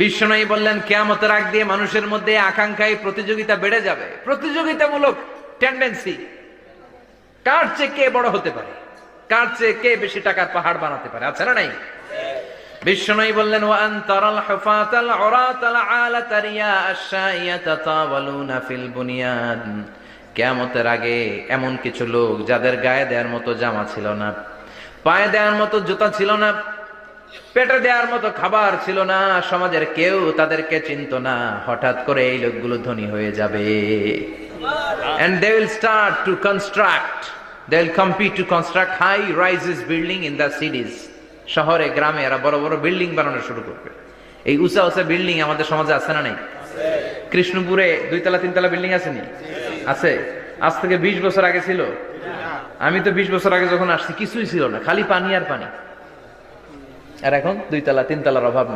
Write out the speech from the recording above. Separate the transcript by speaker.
Speaker 1: বিশ্বনবী বললেন কিয়ামতের আগ দিয়ে মানুষের মধ্যে আকাঙ্ক্ষায় প্রতিযোগিতা বেড়ে যাবে, প্রতিযোগিতামূলক টেন্ডেন্সি। কার চেয়ে কে বড় হতে পারে, কার চেয়ে কে বেশি টাকার পাহাড় বানাতে পারে, আছে না নাই? বিশ্বনবী বললেন ওয়ান তারাল হুফাতাল উরাতাল আলাতা রিয়া আশ-শাইয়াতা তাওয়ালুনা ফিল বুনিয়ান। কিয়ামতের আগে এমন কিছু লোক যাদের গায়ে দেওয়ার মতো জামা ছিল না, পায়ে দেওয়ার মতো জুতা ছিল না, পেটে দেওয়ার মতো খাবার ছিল না, সমাজের কেউ তাদেরকে চিনতো না, হঠাৎ করে এই লোকগুলো ধনী হয়ে যাবে। And they will start to construct, they will compete to construct high rises building in the cities. শহরে গ্রামে এরা বড় বড় বিল্ডিং বানানো শুরু করবে। এই উঁচা উঁচা বিল্ডিং আমাদের সমাজে আছে না নাই? কৃষ্ণপুরে 2 তলা 3 তলা বিল্ডিং আছে নি? আছে। আজ থেকে 20 বছর আগে ছিল? আমি তো 20 বছর আগে যখন আসছি কিছুই ছিল না, খালি পানি আর পানি। আর এখন 2 তলা 3 তলার অভাব নেই।